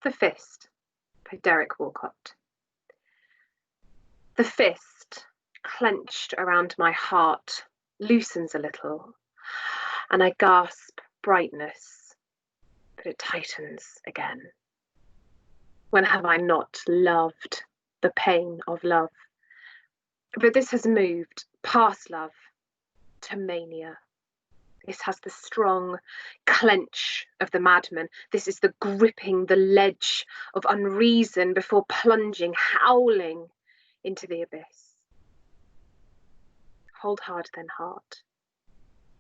The Fist by Derek Walcott. The fist, clenched around my heart, loosens a little, and I gasp brightness, but it tightens again. When have I not loved the pain of love? But this has moved past love to mania. This has the strong clench of the madman. This is the gripping the ledge of unreason before plunging, howling into the abyss. Hold hard then, heart.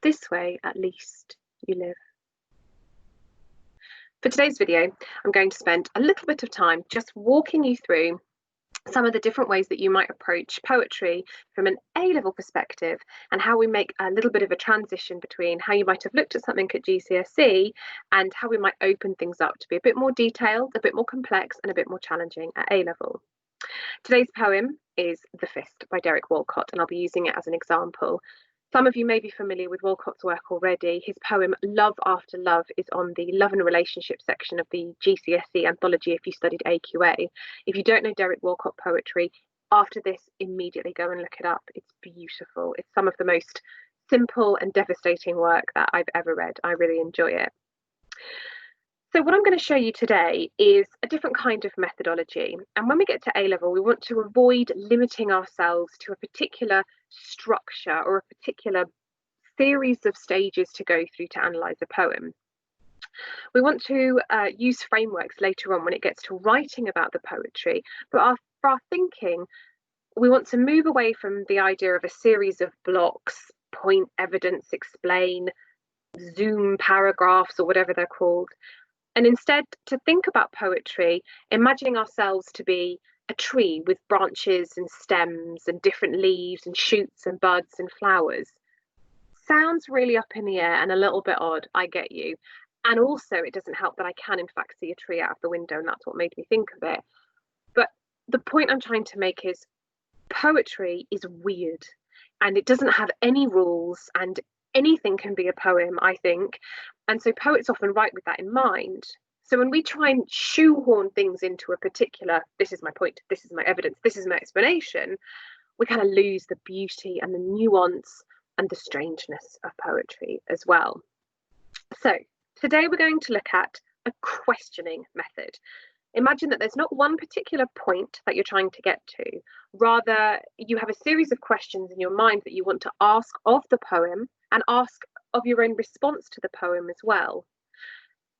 This way, at least, you live. For today's video, I'm going to spend a little bit of time just walking you through some of the different ways that you might approach poetry from an A-level perspective, and how we make a little bit of a transition between how you might have looked at something at GCSE and how we might open things up to be a bit more detailed, a bit more complex, and a bit more challenging at A-level. Today's poem is The Fist by Derek Walcott, and I'll be using it as an example. Some of you may be familiar with Walcott's work already. His poem Love After Love is on the Love and Relationship section of the GCSE anthology if you studied AQA. If you don't know Derek Walcott poetry, after this, immediately go and look it up. It's beautiful. It's some of the most simple and devastating work that I've ever read. I really enjoy it. So what I'm going to show you today is a different kind of methodology. And when we get to A-level, we want to avoid limiting ourselves to a particular structure or a particular series of stages to go through to analyse a poem. We want to use frameworks later on when it gets to writing about the poetry, but for our thinking, we want to move away from the idea of a series of blocks, point, evidence, explain, zoom paragraphs, or whatever they're called, and instead to think about poetry, imagining ourselves to be a tree with branches and stems and different leaves and shoots and buds and flowers. Sounds really up in the air and a little bit odd, I get you. And also it doesn't help that I can in fact see a tree out of the window, and that's what made me think of it. But the point I'm trying to make is poetry is weird and it doesn't have any rules, and anything can be a poem, I think. And so poets often write with that in mind. So when we try and shoehorn things into a particular, this is my point, this is my evidence, this is my explanation, we kind of lose the beauty and the nuance and the strangeness of poetry as well. So today we're going to look at a questioning method. Imagine that there's not one particular point that you're trying to get to. Rather, you have a series of questions in your mind that you want to ask of the poem and ask of your own response to the poem as well.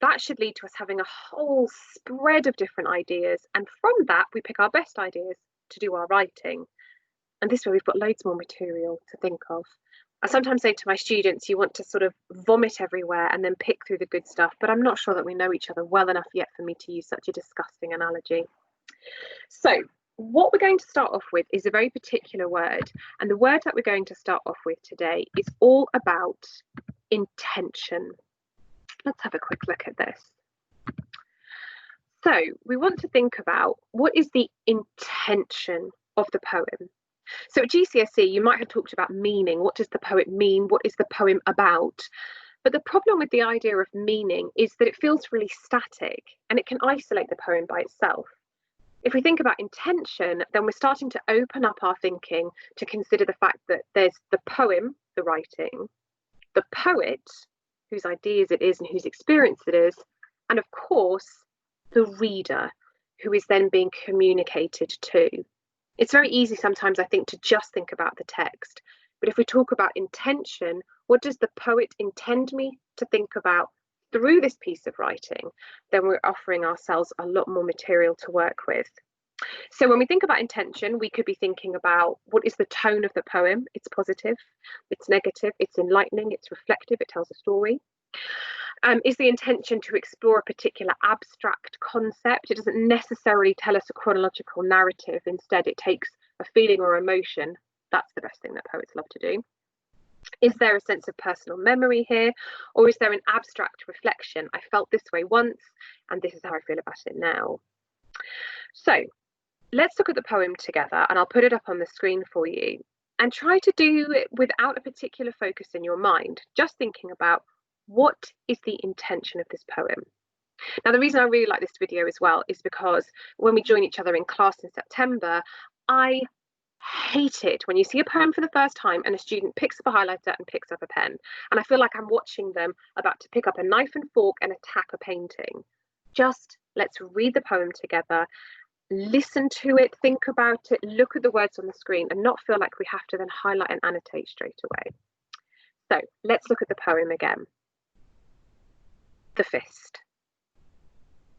That should lead to us having a whole spread of different ideas, and from that we pick our best ideas to do our writing. And this way we've got loads more material to think of. I sometimes say to my students, you want to sort of vomit everywhere and then pick through the good stuff, but I'm not sure that we know each other well enough yet for me to use such a disgusting analogy. So what we're going to start off with is a very particular word, and the word that we're going to start off with today is all about intention. Let's have a quick look at this. So we want to think about what is the intention of the poem. So at GCSE, you might have talked about meaning. What does the poet mean? What is the poem about? But the problem with the idea of meaning is that it feels really static and it can isolate the poem by itself. If we think about intention, then we're starting to open up our thinking to consider the fact that there's the poem, the writing, the poet, whose ideas it is and whose experience it is, and of course, the reader, who is then being communicated to. It's very easy sometimes, I think, to just think about the text. But if we talk about intention, what does the poet intend me to think about through this piece of writing? Then we're offering ourselves a lot more material to work with. So when we think about intention, we could be thinking about what is the tone of the poem. It's positive, it's negative, it's enlightening, it's reflective, it tells a story. Is the intention to explore a particular abstract concept? It doesn't necessarily tell us a chronological narrative. Instead, it takes a feeling or emotion. That's the best thing that poets love to do. Is there a sense of personal memory here? Or is there an abstract reflection? I felt this way once, and this is how I feel about it now. So let's look at the poem together, and I'll put it up on the screen for you. And try to do it without a particular focus in your mind, just thinking about what is the intention of this poem. Now, the reason I really like this video as well is because when we join each other in class in September, I hate it when you see a poem for the first time and a student picks up a highlighter and picks up a pen. And I feel like I'm watching them about to pick up a knife and fork and attack a painting. Just let's read the poem together, listen to it, think about it, look at the words on the screen, and not feel like we have to then highlight and annotate straight away. So let's look at the poem again. The fist.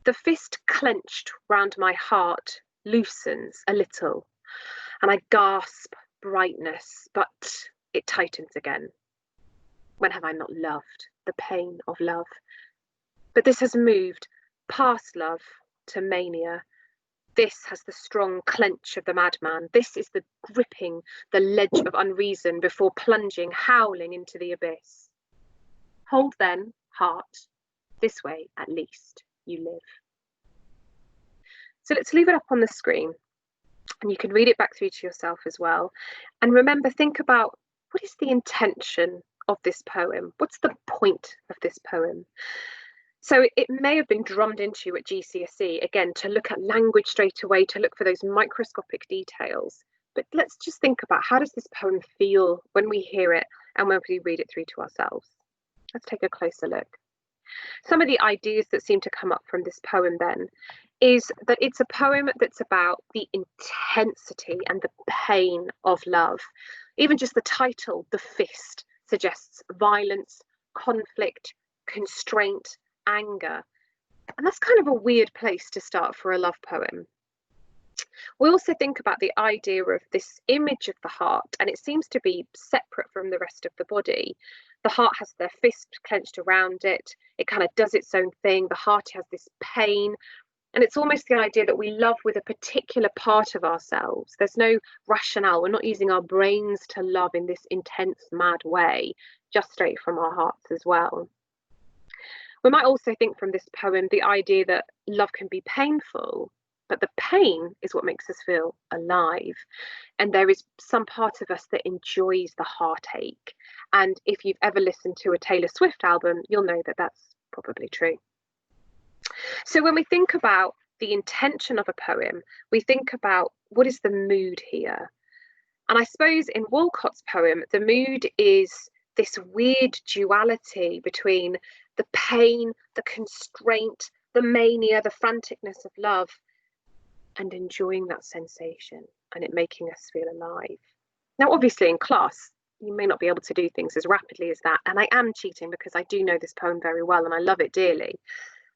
The fist clenched round my heart loosens a little, and I gasp brightness, but it tightens again. When have I not loved the pain of love? But this has moved past love to mania. This has the strong clench of the madman. This is the gripping the ledge of unreason before plunging, howling into the abyss. Hold then, heart, this way at least you live. So let's leave it up on the screen, and you can read it back through to yourself as well. And remember, think about, what is the intention of this poem? What's the point of this poem? So it may have been drummed into you at GCSE, again, to look at language straight away, to look for those microscopic details. But let's just think about, how does this poem feel when we hear it and when we read it through to ourselves? Let's take a closer look. Some of the ideas that seem to come up from this poem then is that it's a poem that's about the intensity and the pain of love. Even just the title, The Fist, suggests violence, conflict, constraint, anger. And that's kind of a weird place to start for a love poem. We also think about the idea of this image of the heart, and it seems to be separate from the rest of the body. The heart has their fist clenched around it. It kind of does its own thing. The heart has this pain. And it's almost the idea that we love with a particular part of ourselves. There's no rationale. We're not using our brains to love in this intense, mad way, just straight from our hearts as well. We might also think from this poem the idea that love can be painful, but the pain is what makes us feel alive. And there is some part of us that enjoys the heartache. And if you've ever listened to a Taylor Swift album, you'll know that that's probably true. So when we think about the intention of a poem, we think about, what is the mood here? And I suppose in Walcott's poem, the mood is this weird duality between the pain, the constraint, the mania, the franticness of love, and enjoying that sensation and it making us feel alive. Now, obviously in class, you may not be able to do things as rapidly as that. And I am cheating because I do know this poem very well and I love it dearly.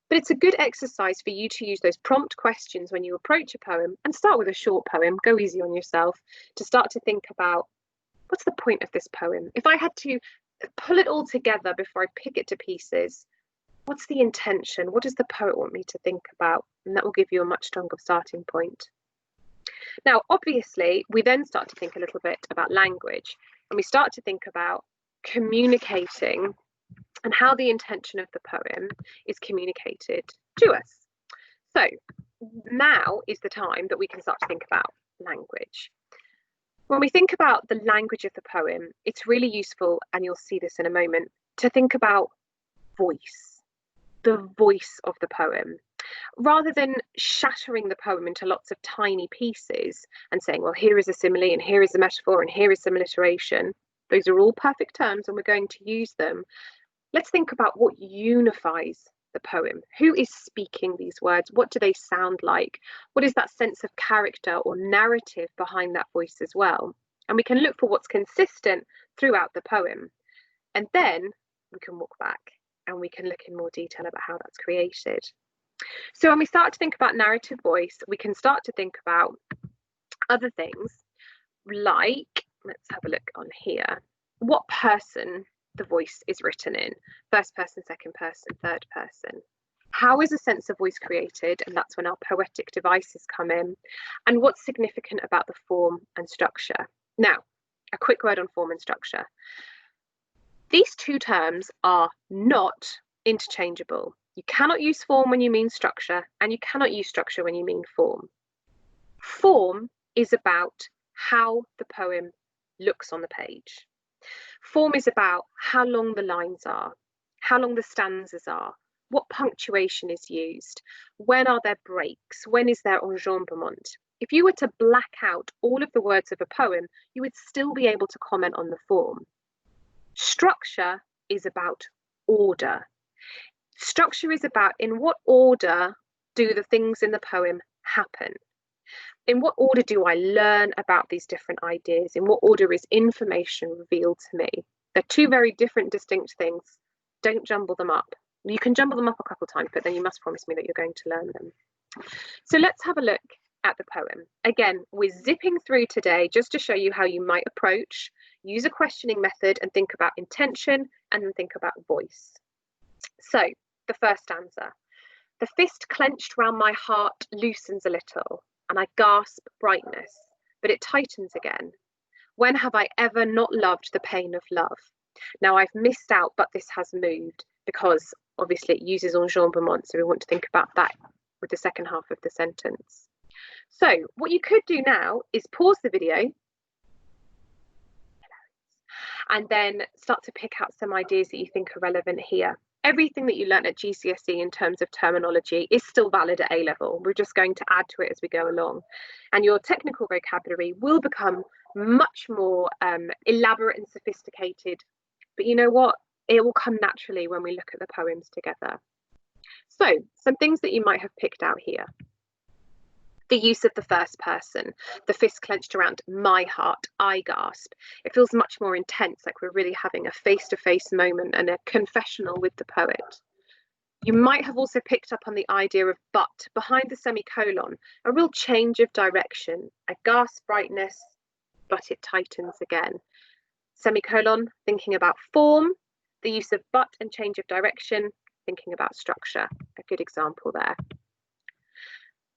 But it's a good exercise for you to use those prompt questions when you approach a poem, and start with a short poem, go easy on yourself, to start to think about, what's the point of this poem? If I had to pull it all together before I pick it to pieces, what's the intention? What does the poet want me to think about? And that will give you a much stronger starting point. Now, obviously, we then start to think a little bit about language, and we start to think about communicating and how the intention of the poem is communicated to us. So now is the time that we can start to think about language. When we think about the language of the poem, it's really useful, and you'll see this in a moment, to think about voice, the voice of the poem. Rather than shattering the poem into lots of tiny pieces and saying, well, here is a simile and here is a metaphor and here is some alliteration. Those are all perfect terms and we're going to use them. Let's think about what unifies the poem. Who is speaking these words? What do they sound like? What is that sense of character or narrative behind that voice as well? And we can look for what's consistent throughout the poem. And then we can walk back and we can look in more detail about how that's created. So when we start to think about narrative voice, we can start to think about other things like, let's have a look on here, what person the voice is written in: first person, second person, third person. How is a sense of voice created? And that's when our poetic devices come in. And what's significant about the form and structure? Now, a quick word on form and structure. These two terms are not interchangeable. You cannot use form when you mean structure, and you cannot use structure when you mean form. Form is about how the poem looks on the page. Form is about how long the lines are, how long the stanzas are, What punctuation is used? When are there breaks? When is there enjambement? If you were to black out all of the words of a poem, you would still be able to comment on the form. Structure is about order. Structure is about in what order do the things in the poem happen? In what order do I learn about these different ideas? In what order is information revealed to me? They're two very different, distinct things. Don't jumble them up. You can jumble them up a couple of times, but then you must promise me that you're going to learn them. So let's have a look at the poem. Again, we're zipping through today just to show you how you might approach, use a questioning method and think about intention and then think about voice. So the first stanza. The fist clenched round my heart loosens a little, and I gasp brightness, but it tightens again. When have I ever not loved the pain of love? Now I've missed out, but this has moved, because obviously it uses enjambement, so we want to think about that with the second half of the sentence. So what you could do now is pause the video and then start to pick out some ideas that you think are relevant here. Everything that you learned at GCSE in terms of terminology is still valid at A-level. We're just going to add to it as we go along. And your technical vocabulary will become much more elaborate and sophisticated. But you know what? It will come naturally when we look at the poems together. So some things that you might have picked out here. The use of the first person, the fist clenched around my heart, I gasp. It feels much more intense, like we're really having a face-to-face moment and a confessional with the poet. You might have also picked up on the idea of but behind the semicolon, a real change of direction, a gasp brightness, but it tightens again. Semicolon, thinking about form, the use of but and change of direction, thinking about structure. A good example there.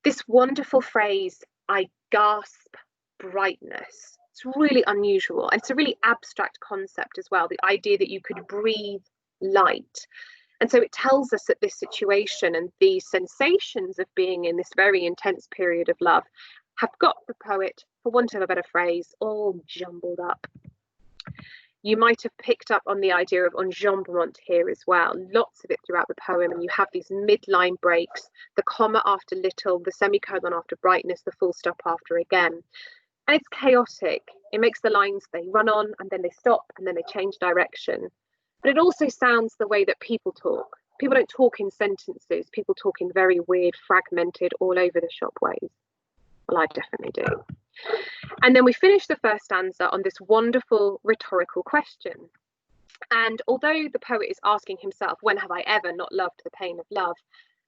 This wonderful phrase, I gasp brightness. It's really unusual. And it's a really abstract concept as well, the idea that you could breathe light. And so it tells us that this situation and the sensations of being in this very intense period of love have got the poet, for want of a better phrase, all jumbled up. You might have picked up on the idea of enjambement here as well, lots of it throughout the poem, and you have these midline breaks, the comma after little, the semicolon after brightness, the full stop after again. And it's chaotic. It makes the lines, they run on and then they stop and then they change direction. But it also sounds the way that people talk. People don't talk in sentences, people talk in very weird, fragmented, all over the shop ways. Well, I definitely do. And then we finish the first stanza on this wonderful rhetorical question. And although the poet is asking himself, when have I ever not loved the pain of love?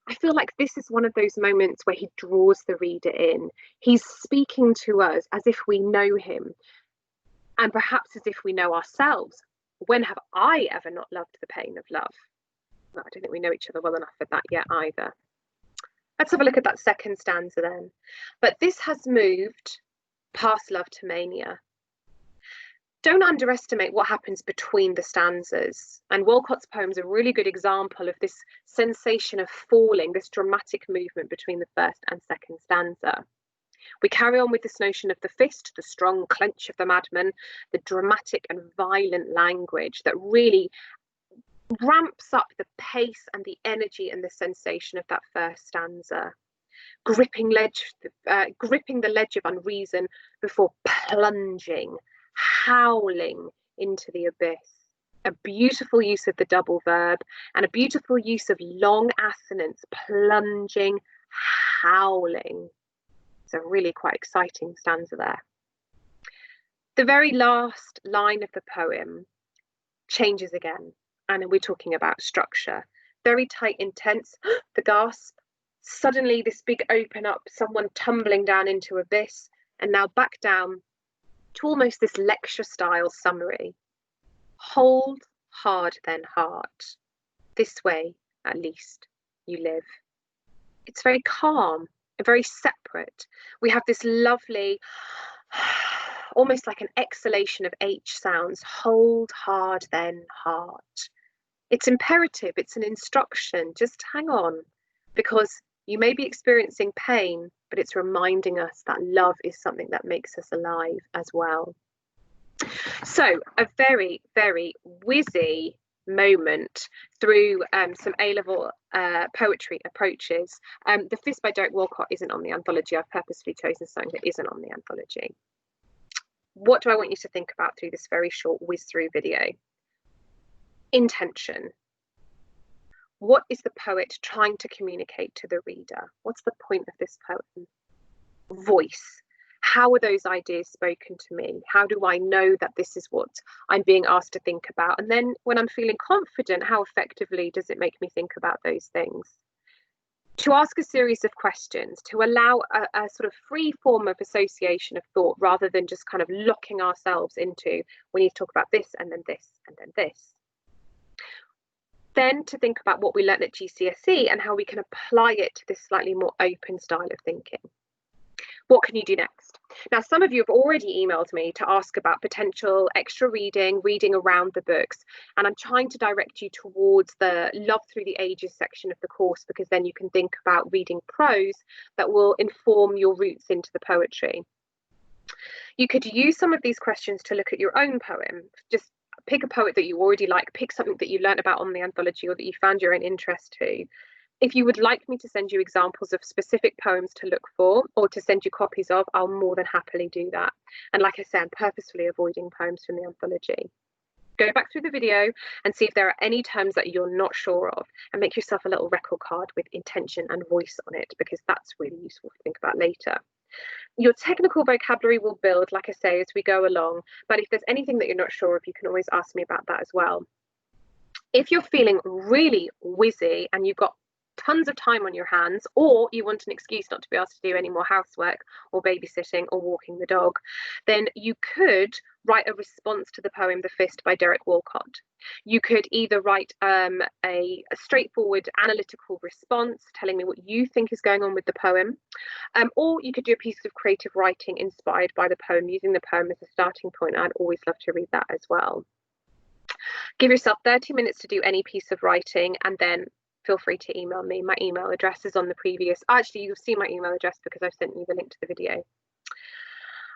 I feel like this is one of those moments where he draws the reader in. He's speaking to us as if we know him, and perhaps as if we know ourselves. When have I ever not loved the pain of love? Well, I don't think we know each other well enough for that yet either. Let's have a look at that second stanza then. But this has moved past love to mania. Don't underestimate what happens between the stanzas. And Walcott's poem's a really good example of this sensation of falling, this dramatic movement between the first and second stanza. We carry on with this notion of the fist, the strong clench of the madman, the dramatic and violent language that really ramps up the pace and the energy and the sensation of that first stanza. Gripping the ledge of unreason before plunging, howling into the abyss. A beautiful use of the double verb and a beautiful use of long assonance, plunging, howling. It's a really quite exciting stanza there. The very last line of the poem changes again, and we're talking about structure. Very tight, intense, the gasp. Suddenly this big open up, someone tumbling down into abyss, and now back down to almost this lecture style summary. Hold hard then heart, this way at least you live. It's very calm and very separate. We have this lovely, almost like an exhalation of H sounds. Hold hard then heart. It's imperative, it's an instruction, just hang on, because you may be experiencing pain, but it's reminding us that love is something that makes us alive as well. So a very, very whizzy moment through some A-level poetry approaches. The Fist by Derek Walcott isn't on the anthology. I've purposefully chosen something that isn't on the anthology. What do I want you to think about through this very short whiz-through video? Intention. What is the poet trying to communicate to the reader? What's the point of this poem? Voice. How are those ideas spoken to me? How do I know that this is what I'm being asked to think about? And then when I'm feeling confident, how effectively does it make me think about those things? To ask a series of questions, to allow a sort of free form of association of thought rather than just kind of locking ourselves into, we need to talk about this and then this and then this. Then to think about what we learned at GCSE and how we can apply it to this slightly more open style of thinking. What can you do next? Now, some of you have already emailed me to ask about potential extra reading around the books, and I'm trying to direct you towards the Love Through the Ages section of the course, because then you can think about reading prose that will inform your roots into the poetry. You could use some of these questions to look at your own poem. Just pick a poet that you already like, pick something that you learned about on the anthology or that you found your own interest to. If you would like me to send you examples of specific poems to look for or to send you copies of, I'll more than happily do that. And like I said, I'm purposefully avoiding poems from the anthology. Go back through the video and see if there are any terms that you're not sure of, and make yourself a little record card with intention and voice on it, because that's really useful to think about later. Your technical vocabulary will build, like I say, as we go along, but if there's anything that you're not sure of, you can always ask me about that as well. If you're feeling really whizzy and you've got tons of time on your hands, or you want an excuse not to be asked to do any more housework or babysitting or walking the dog, then you could write a response to the poem The Fist by Derek Walcott. You could either write a straightforward analytical response telling me what you think is going on with the poem, or you could do a piece of creative writing inspired by the poem, using the poem as a starting point. I'd always love to read that as well. Give yourself 30 minutes to do any piece of writing, and then feel free to email me. My email address is on the previous. Actually, you'll see my email address because I've sent you the link to the video.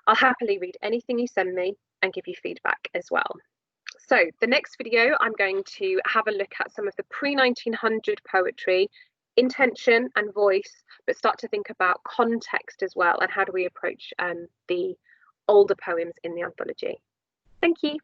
I'll happily read anything you send me and give you feedback as well. So the next video, I'm going to have a look at some of the pre-1900 poetry, intention and voice, but start to think about context as well, and how do we approach the older poems in the anthology. Thank you.